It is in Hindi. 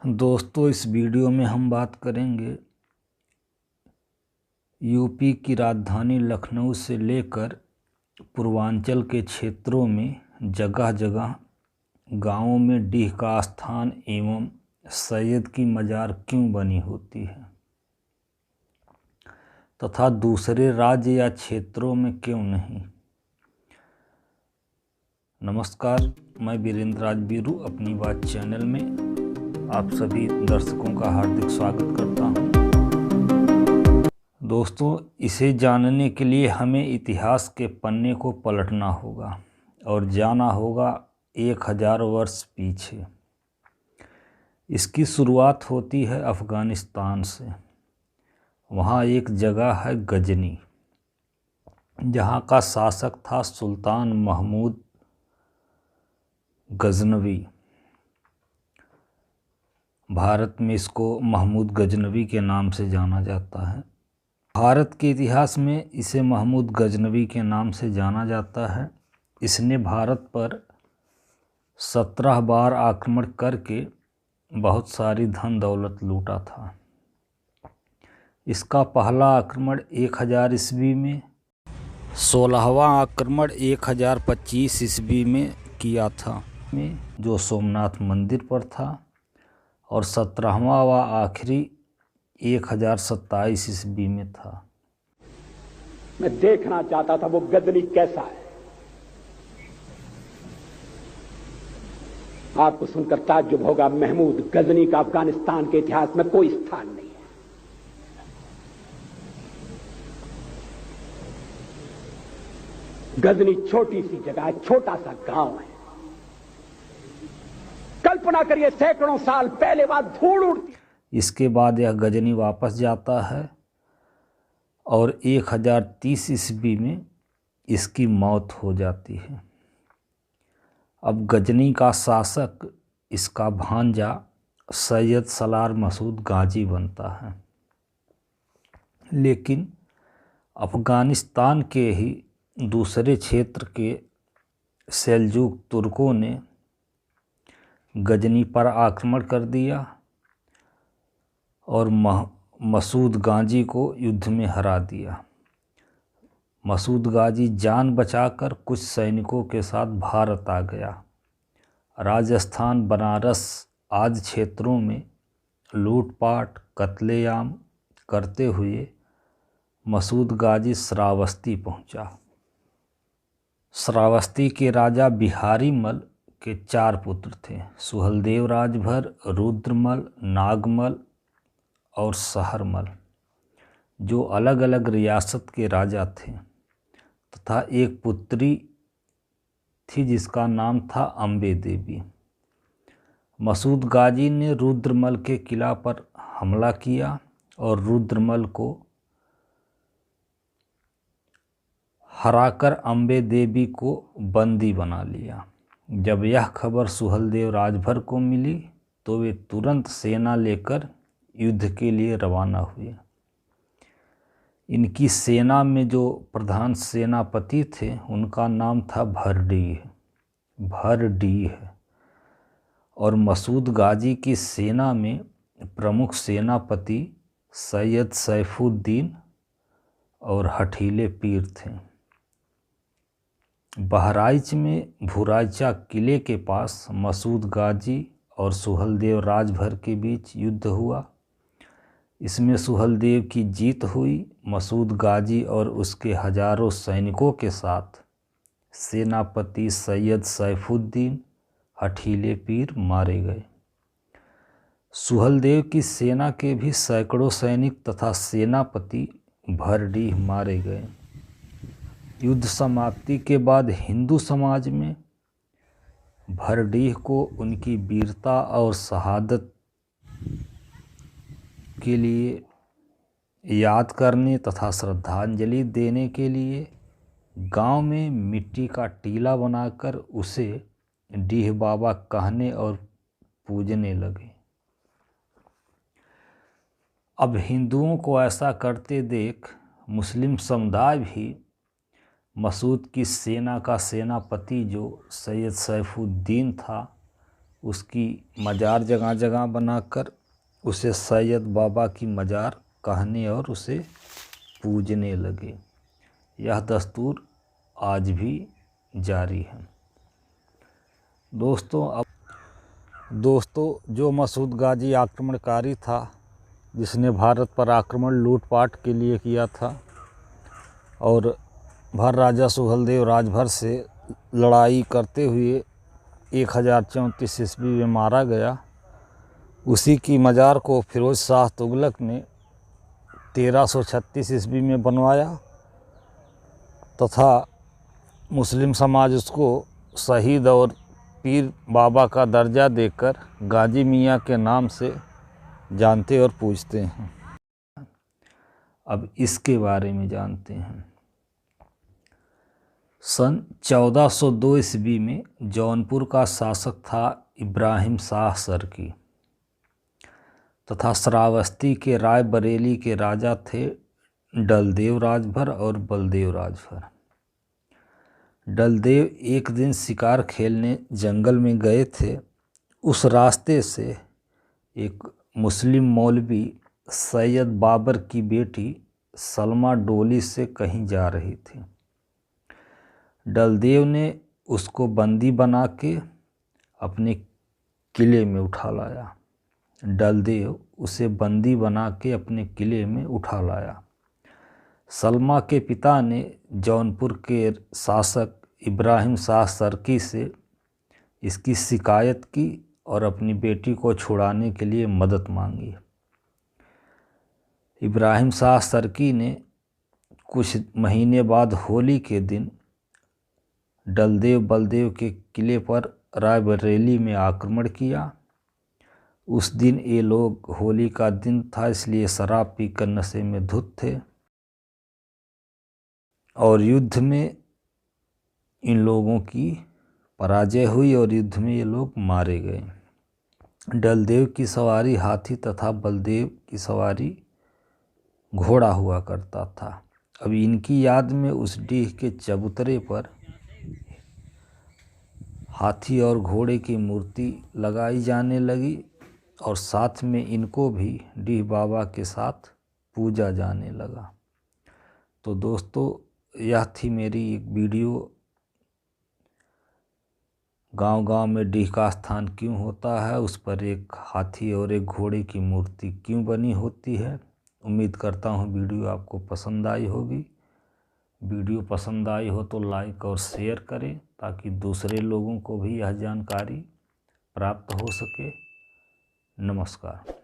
दोस्तों, इस वीडियो में हम बात करेंगे यूपी की राजधानी लखनऊ से लेकर पूर्वांचल के क्षेत्रों में जगह जगह गांवों में डीह का स्थान एवं सैयद की मजार क्यों बनी होती है तथा दूसरे राज्य या क्षेत्रों में क्यों नहीं। नमस्कार, मैं वीरेंद्र राज बीरू अपनी बात चैनल में आप सभी दर्शकों का हार्दिक स्वागत करता हूं। दोस्तों, इसे जानने के लिए हमें इतिहास के पन्ने को पलटना होगा और जाना होगा 1000 वर्ष पीछे। इसकी शुरुआत होती है अफ़गानिस्तान से। वहाँ एक जगह है गजनी, जहाँ का शासक था सुल्तान महमूद गजनवी। भारत में इसको महमूद गजनवी के नाम से जाना जाता है। भारत के इतिहास में इसे महमूद गजनवी के नाम से जाना जाता है। इसने भारत पर 17 बार आक्रमण करके बहुत सारी धन दौलत लूटा था। इसका पहला आक्रमण 1000 ईस्वी में, 16वां आक्रमण 1025 ईस्वी में किया था, जो सोमनाथ मंदिर पर था, और 17वां व आखिरी 1027 ईस्वी में था। मैं देखना चाहता था वो गजनी कैसा है। आपको सुनकर ताज्जुब होगा, महमूद गजनी का अफगानिस्तान के इतिहास में कोई स्थान नहीं है। गजनी छोटी सी जगह है, छोटा सा गांव है। कल्पना करिए, सैकड़ों साल पहले वहां धूल उड़ती। इसके बाद यह गजनी वापस जाता है और 1030 ईस्वी में इसकी मौत हो जाती है। अब गजनी का शासक इसका भांजा सैयद सलार मसूद गाजी बनता है। लेकिन अफ़गानिस्तान के ही दूसरे क्षेत्र के सेल्जुक तुर्कों ने गजनी पर आक्रमण कर दिया और मसूद गाजी को युद्ध में हरा दिया। मसूद गाजी जान बचाकर कुछ सैनिकों के साथ भारत आ गया। राजस्थान, बनारस आदि क्षेत्रों में लूटपाट, कत्लेआम करते हुए मसूद गाजी श्रावस्ती पहुंचा। श्रावस्ती के राजा बिहारी मल के 4 पुत्र थे, सुहलदेव राजभर, रुद्रमल, नागमल और सहरमल, जो अलग अलग रियासत के राजा थे, तथा एक पुत्री थी जिसका नाम था अम्बे देवी। मसूद गाजी ने रुद्रमल के किला पर हमला किया और रुद्रमल को हराकर अम्बे देवी को बंदी बना लिया। जब यह खबर सुहलदेव राजभर को मिली तो वे तुरंत सेना लेकर युद्ध के लिए रवाना हुए। इनकी सेना में जो प्रधान सेनापति थे उनका नाम था भरडीह, और मसूद गाजी की सेना में प्रमुख सेनापति सैयद सैफुद्दीन और हठीले पीर थे। बहराइच में भुराइचा किले के पास मसूद गाजी और सुहलदेव राजभर के बीच युद्ध हुआ। इसमें सुहलदेव की जीत हुई। मसूद गाजी और उसके हजारों सैनिकों के साथ सेनापति सैयद सैफुद्दीन, हठीले पीर मारे गए। सुहलदेव की सेना के भी सैकड़ों सैनिक तथा सेनापति भरडीह मारे गए। युद्ध समाप्ति के बाद हिंदू समाज में भरडीह को उनकी वीरता और शहादत के लिए याद करने तथा श्रद्धांजलि देने के लिए गांव में मिट्टी का टीला बनाकर उसे डीह बाबा कहने और पूजने लगे। अब हिंदुओं को ऐसा करते देख मुस्लिम समुदाय भी मसूद की सेना का सेनापति जो सैयद सैफुद्दीन था उसकी मज़ार जगह जगह बनाकर उसे सैयद बाबा की मज़ार कहने और उसे पूजने लगे। यह दस्तूर आज भी जारी है। दोस्तों जो मसूद गाजी आक्रमणकारी था, जिसने भारत पर आक्रमण लूटपाट के लिए किया था और भर राजा सुहेलदेव राजभर से लड़ाई करते हुए 1034 ईस्वी में मारा गया, उसी की मज़ार को फिरोज शाह तुगलक ने 1336 ईस्वी में बनवाया तथा मुस्लिम समाज उसको शहीद और पीर बाबा का दर्जा देकर गाजी मियाँ के नाम से जानते और पूजते हैं। अब इसके बारे में जानते हैं। सन 1402 ईस्वी में जौनपुर का शासक था इब्राहिम शाह सरकी तथा श्रावस्ती के रायबरेली के राजा थे डलदेव राजभर और बलदेव राजभर। डलदेव एक दिन शिकार खेलने जंगल में गए थे। उस रास्ते से एक मुस्लिम मौलवी सैयद बाबर की बेटी सलमा डोली से कहीं जा रही थी। डलदेव ने उसको बंदी बना के अपने किले में उठा लाया। डलदेव उसे बंदी बना के अपने किले में उठा लाया। सलमा के पिता ने जौनपुर के शासक इब्राहिम शाह सरकी से इसकी शिकायत की और अपनी बेटी को छुड़ाने के लिए मदद मांगी। इब्राहिम शाह सरकी ने कुछ महीने बाद होली के दिन डलदेव बलदेव के किले पर रायबरेली में आक्रमण किया। उस दिन ये लोग, होली का दिन था इसलिए शराब पीकर नशे में धुत थे और युद्ध में इन लोगों की पराजय हुई और युद्ध में ये लोग मारे गए। डलदेव की सवारी हाथी तथा बलदेव की सवारी घोड़ा हुआ करता था। अब इनकी याद में उस डीह के चबूतरे पर हाथी और घोड़े की मूर्ति लगाई जाने लगी और साथ में इनको भी डीह बाबा के साथ पूजा जाने लगा। तो दोस्तों, यह थी मेरी एक वीडियो, गांव-गांव में डीह का स्थान क्यों होता है, उस पर एक हाथी और एक घोड़े की मूर्ति क्यों बनी होती है। उम्मीद करता हूँ वीडियो आपको पसंद आई होगी। वीडियो पसंद आई हो तो लाइक और शेयर करें ताकि दूसरे लोगों को भी यह जानकारी प्राप्त हो सके। नमस्कार।